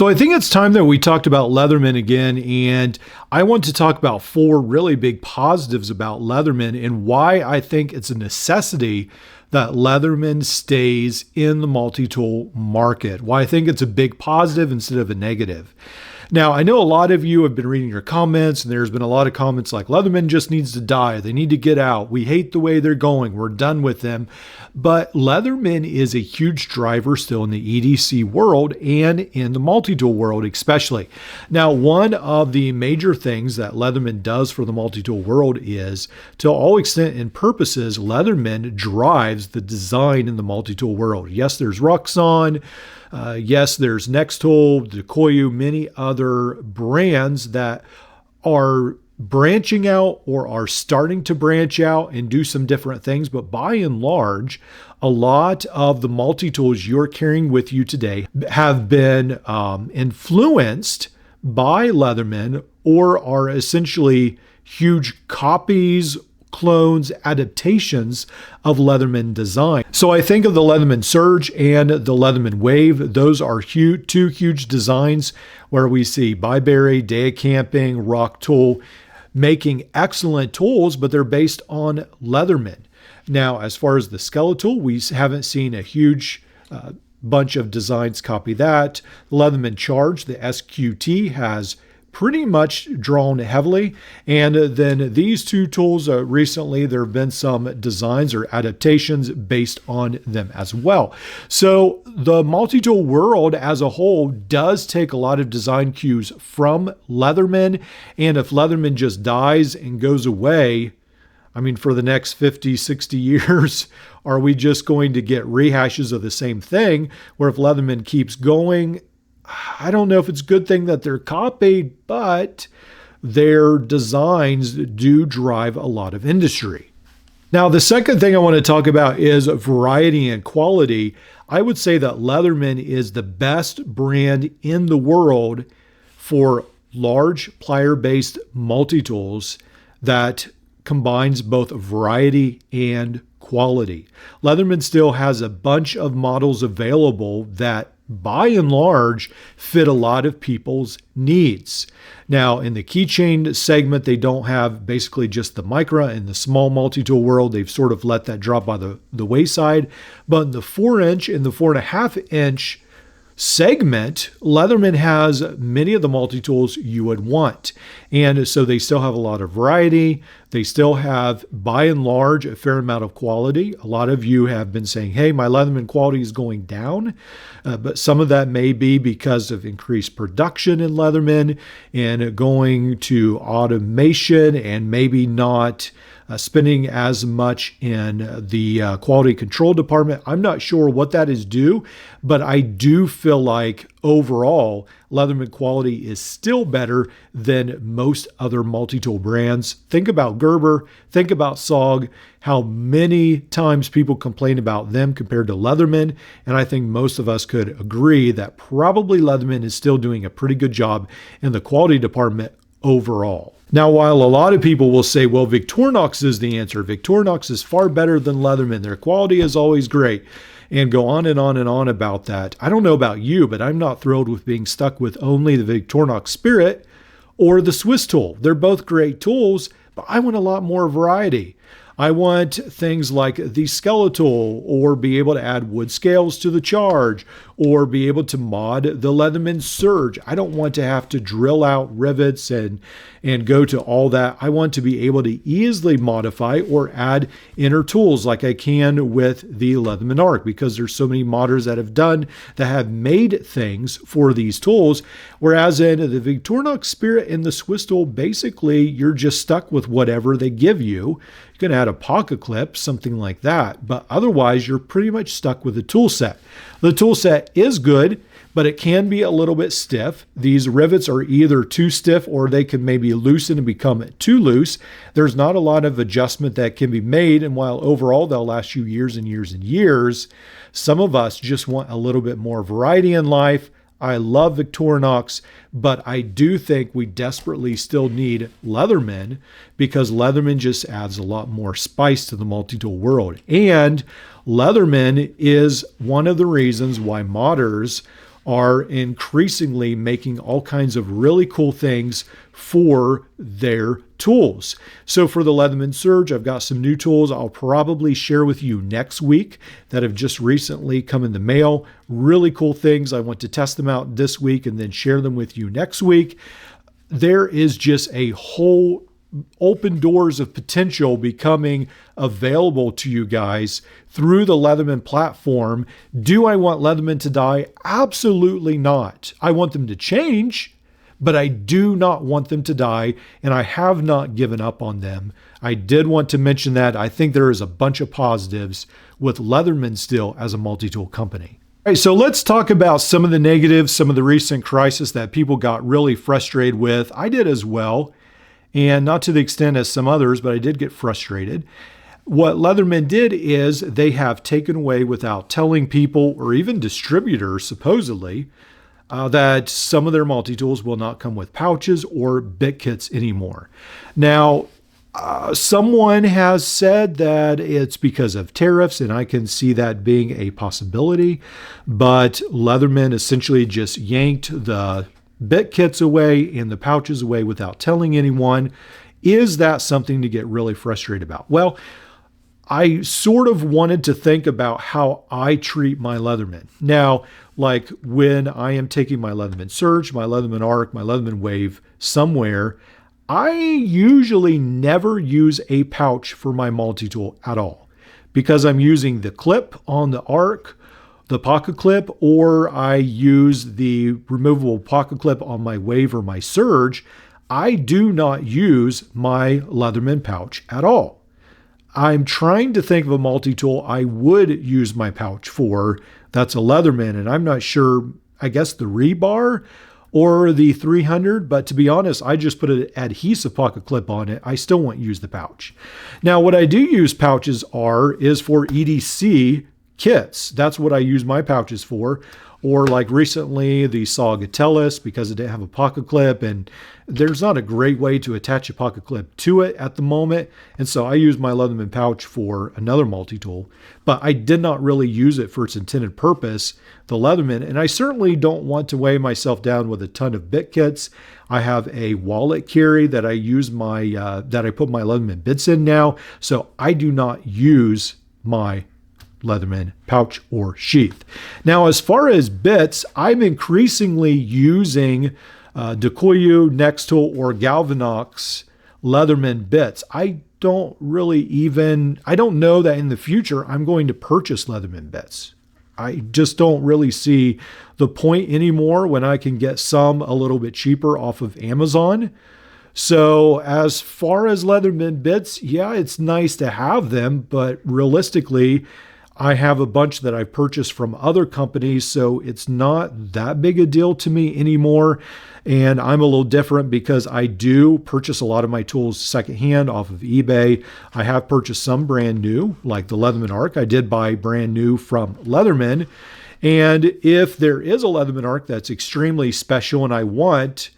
So I think it's time that we talked about Leatherman again, and I want to talk about 4 really big positives about Leatherman and why I think it's a necessity that Leatherman stays in the multi-tool market, why I think it's a big positive instead of a negative. Now, I know a lot of you have been reading your comments, and there's been a lot of comments like, Leatherman just needs to die. They need to get out. We hate the way they're going. We're done with them. But Leatherman is a huge driver still in the EDC world and in the multi-tool world especially. Now, one of the major things that Leatherman does for the multi-tool world is, to all extent and purposes, Leatherman drives the design in the multi-tool world. Yes, there's Ruxon. Yes, there's Nextool, Decoyu, many other brands that are branching out or are starting to branch out and do some different things. But by and large, a lot of the multi-tools you're carrying with you today have been influenced by Leatherman or are essentially huge copies, clones, adaptations of Leatherman design. So I think of the Leatherman Surge and the Leatherman Wave. Those are two huge designs where we see Byberry, Day Camping, Rock Tool making excellent tools, but they're based on Leatherman. Now, as far as the Skeletal, we haven't seen a huge bunch of designs copy that. Leatherman Charge, the SQT, has pretty much drawn heavily. And then these 2 tools, recently there have been some designs or adaptations based on them as well. So the multi-tool world as a whole does take a lot of design cues from Leatherman. And if Leatherman just dies and goes away, I mean, for the next 50, 60 years, are we just going to get rehashes of the same thing? Where if Leatherman keeps going, I don't know if it's a good thing that they're copied, but their designs do drive a lot of industry. Now, the second thing I want to talk about is variety and quality. I would say that Leatherman is the best brand in the world for large plier-based multi-tools that combines both variety and quality. Leatherman still has a bunch of models available that by and large fit a lot of people's needs. Now, in the keychain segment, they don't have basically just the Micra. In the small multi-tool world, they've sort of let that drop by the wayside. But in the 4-inch and the 4.5-inch segment, Leatherman has many of the multi-tools you would want. And so they still have a lot of variety. They still have, by and large, a fair amount of quality. A lot of you have been saying, hey, my Leatherman quality is going down. But some of that may be because of increased production in Leatherman and going to automation and maybe not spending as much in the quality control department. I'm not sure what that is due, but I do feel like overall, Leatherman quality is still better than most other multi-tool brands. Think about Gerber, think about SOG, how many times people complain about them compared to Leatherman. And I think most of us could agree that probably Leatherman is still doing a pretty good job in the quality department overall. Now, while a lot of people will say, well, Victorinox is the answer. Victorinox is far better than Leatherman. Their quality is always great. And go on and on and on about that. I don't know about you, but I'm not thrilled with being stuck with only the Victorinox Spirit or the Swiss tool. They're both great tools, but I want a lot more variety. I want things like the Skeletal, or be able to add wood scales to the Charge, or be able to mod the Leatherman Surge. I don't want to have to drill out rivets and go to all that. I want to be able to easily modify or add inner tools like I can with the Leatherman Arc, because there's so many modders that have made things for these tools. Whereas in the Victorinox Spirit and the Swiss tool, basically you're just stuck with whatever they give you. You can add a pocket clip, something like that, but otherwise you're pretty much stuck with the tool set. The tool set is good, but it can be a little bit stiff. These rivets are either too stiff or they can maybe loosen and become too loose. There's not a lot of adjustment that can be made, and while overall they'll last you years and years and years, some of us just want a little bit more variety in life. I love Victorinox, but I do think we desperately still need Leatherman, because Leatherman just adds a lot more spice to the multi-tool world. And Leatherman is one of the reasons why modders are increasingly making all kinds of really cool things for their tools. So for the Leatherman Surge, I've got some new tools I'll probably share with you next week that have just recently come in the mail. Really cool things. I want to test them out this week and then share them with you next week. There is just a whole open doors of potential becoming available to you guys through the Leatherman platform. Do I want Leatherman to die? Absolutely not. I want them to change, but I do not want them to die, and I have not given up on them. I did want to mention that. I think there is a bunch of positives with Leatherman still as a multi-tool company. All right, so let's talk about some of the negatives, some of the recent crisis that people got really frustrated with. I did as well. And not to the extent as some others, but I did get frustrated. What Leatherman did is they have taken away, without telling people or even distributors, supposedly, that some of their multi-tools will not come with pouches or bit kits anymore. Now, someone has said that it's because of tariffs, and I can see that being a possibility. But Leatherman essentially just yanked the bit kits away and the pouches away without telling anyone. Is that something to get really frustrated about? Well, I sort of wanted to think about how I treat my Leatherman. Now, like when I am taking my Leatherman Surge, my Leatherman Arc, my Leatherman Wave somewhere, I usually never use a pouch for my multi-tool at all because I'm using the clip on the Arc, the pocket clip, or I use the removable pocket clip on my Wave or my Surge. I do not use my Leatherman pouch at all. I'm trying to think of a multi-tool I would use my pouch for. That's a Leatherman, and I'm not sure, I guess the Rebar or the 300, but to be honest, I just put an adhesive pocket clip on it. I still won't use the pouch. Now, what I do use pouches is for EDC kits. That's what I use my pouches for. Or like recently the Saugatellis, because it didn't have a pocket clip, and there's not a great way to attach a pocket clip to it at the moment. And so I use my Leatherman pouch for another multi-tool, but I did not really use it for its intended purpose, the Leatherman. And I certainly don't want to weigh myself down with a ton of bit kits. I have a wallet carry that I use that I put my Leatherman bits in now. So I do not use my Leatherman pouch or sheath. Now, as far as bits, I'm increasingly using Decoyu, Nextool, or Galvanox Leatherman bits. I don't know that in the future I'm going to purchase Leatherman bits. I just don't really see the point anymore when I can get some a little bit cheaper off of Amazon. So as far as Leatherman bits, yeah, it's nice to have them, but realistically, I have a bunch that I've purchased from other companies, so it's not that big a deal to me anymore. And I'm a little different because I do purchase a lot of my tools secondhand off of eBay. I have purchased some brand new, like the Leatherman Arc. I did buy brand new from Leatherman. And if there is a Leatherman Arc that's extremely special and I want,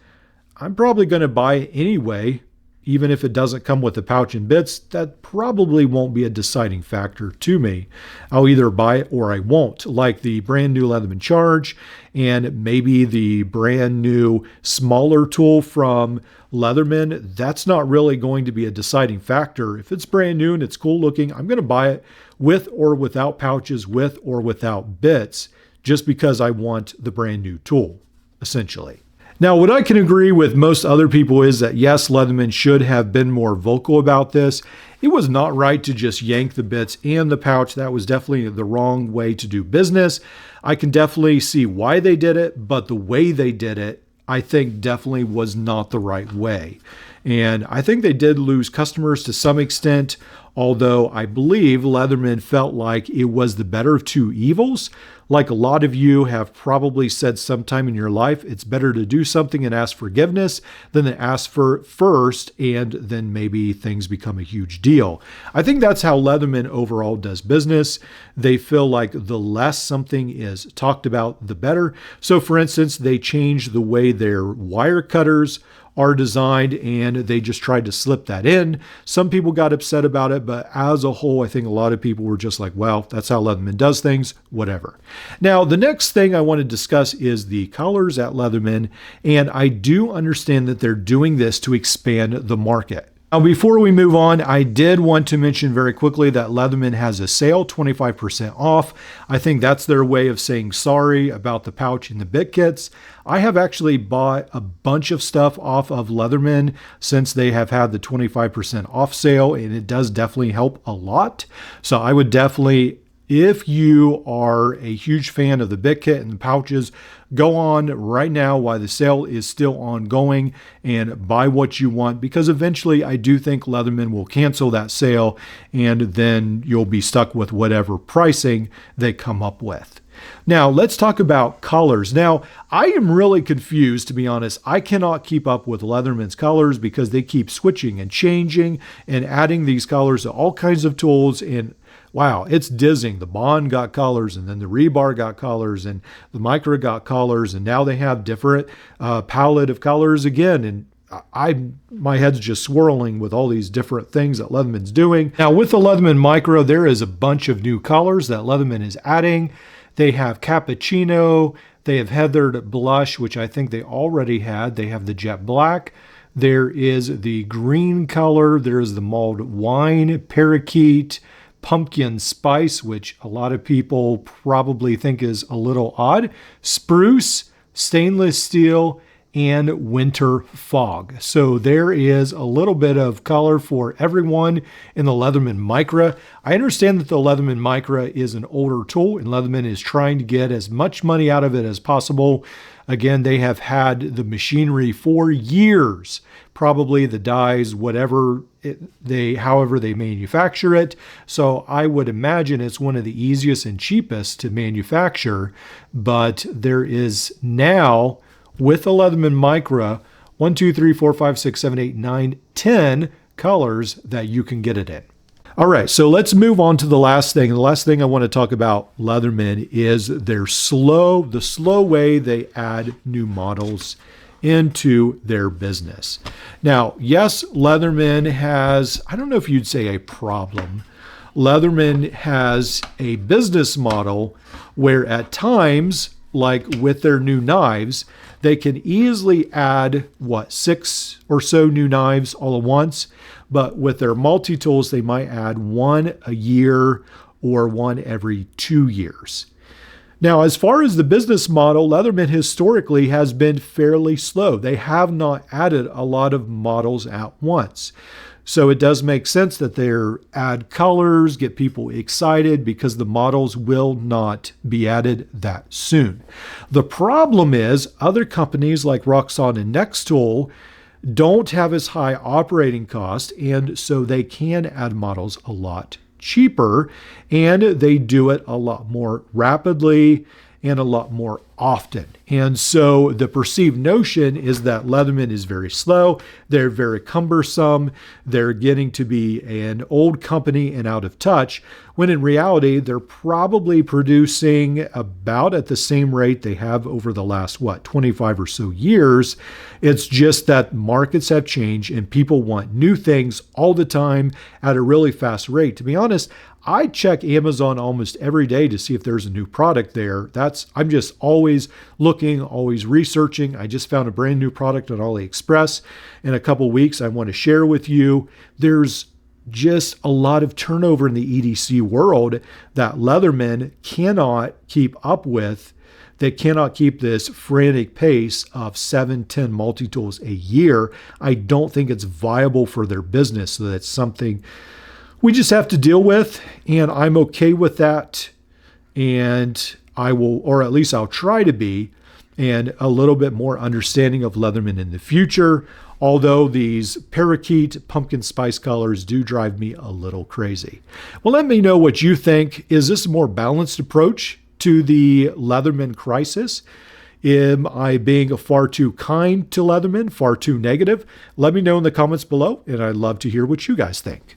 I'm probably going to buy it anyway. Even if it doesn't come with the pouch and bits, that probably won't be a deciding factor to me. I'll either buy it or I won't, like the brand new Leatherman Charge and maybe the brand new smaller tool from Leatherman. That's not really going to be a deciding factor. If it's brand new and it's cool looking, I'm going to buy it with or without pouches, with or without bits, just because I want the brand new tool, essentially. Now, what I can agree with most other people is that yes, Leatherman should have been more vocal about this. It was not right to just yank the bits and the pouch. That was definitely the wrong way to do business. I can definitely see why they did it, but the way they did it, I think definitely was not the right way. And I think they did lose customers to some extent, although I believe Leatherman felt like it was the better of two evils. Like a lot of you have probably said sometime in your life, it's better to do something and ask forgiveness than to ask for it first, and then maybe things become a huge deal. I think that's how Leatherman overall does business. They feel like the less something is talked about, the better. So for instance, they changed the way their wire cutters are designed, and they just tried to slip that in. Some people got upset about it, it, but as a whole, I think a lot of people were just like, well, that's how Leatherman does things, whatever. Now, the next thing I want to discuss is the colors at Leatherman, and I do understand that they're doing this to expand the market. Now, before we move on, I did want to mention very quickly that Leatherman has a sale, 25% off. I think that's their way of saying sorry about the pouch and the bit kits. I have actually bought a bunch of stuff off of Leatherman since they have had the 25% off sale, and it does definitely help a lot. So I would definitely, if you are a huge fan of the bit kit and the pouches, go on right now while the sale is still ongoing and buy what you want, because eventually I do think Leatherman will cancel that sale and then you'll be stuck with whatever pricing they come up with. Now, let's talk about colors. Now, I am really confused, to be honest. I cannot keep up with Leatherman's colors because they keep switching and changing and adding these colors to all kinds of tools, and wow, it's dizzying. The Bond got colors, and then the Rebar got colors, and the Micra got colors, and now they have different palette of colors again. And my head's just swirling with all these different things that Leatherman's doing. Now, with the Leatherman Micra, there is a bunch of new colors that Leatherman is adding. They have Cappuccino, they have Heathered Blush, which I think they already had. They have the Jet Black. There is the green color. There is the Mulled Wine, Parakeet, Pumpkin Spice, which a lot of people probably think is a little odd, Spruce, Stainless Steel, and Winter Fog. So there is a little bit of color for everyone in the Leatherman Micra. I understand that the Leatherman Micra is an older tool, and Leatherman is trying to get as much money out of it as possible. Again, they have had the machinery for years, probably the dies, whatever however they manufacture it. So I would imagine it's one of the easiest and cheapest to manufacture, but there is now, with the Leatherman Micra, 1, 2, 3, 4, 5, 6, 7, 8, 9, 10 colors that you can get it in. All right, so let's move on to the last thing. The last thing I want to talk about Leatherman is the slow way they add new models into their business. Now, yes, Leatherman has, I don't know if you'd say a problem. Leatherman has a business model where at times, like with their new knives, they can easily add, 6 or so new knives all at once. But with their multi-tools, they might add one a year or one every 2 years. Now, as far as the business model, Leatherman historically has been fairly slow. They have not added a lot of models at once. So it does make sense that they add colors, get people excited, because the models will not be added that soon. The problem is other companies like Roxxon and Nextool don't have as high operating cost, and so they can add models a lot cheaper, and they do it a lot more rapidly and a lot more often. And so the perceived notion is that Leatherman is very slow, they're very cumbersome, they're getting to be an old company and out of touch, when in reality, they're probably producing about at the same rate they have over the last, 25 or so years. It's just that markets have changed and people want new things all the time at a really fast rate. To be honest, I check Amazon almost every day to see if there's a new product there. I'm just always looking, always researching. I just found a brand new product on AliExpress in a couple weeks I want to share with you. There's just a lot of turnover in the EDC world that Leatherman cannot keep up with. They cannot keep this frantic pace of 7-10 multi-tools a year. I don't think it's viable for their business. So that's something we just have to deal with, and I'm okay with that. And I will, or at least I'll try to be, and a little bit more understanding of Leatherman in the future. Although these Parakeet pumpkin spice colors do drive me a little crazy. Well, let me know what you think. Is this a more balanced approach to the Leatherman crisis? Am I being far too kind to Leatherman, far too negative? Let me know in the comments below, and I'd love to hear what you guys think.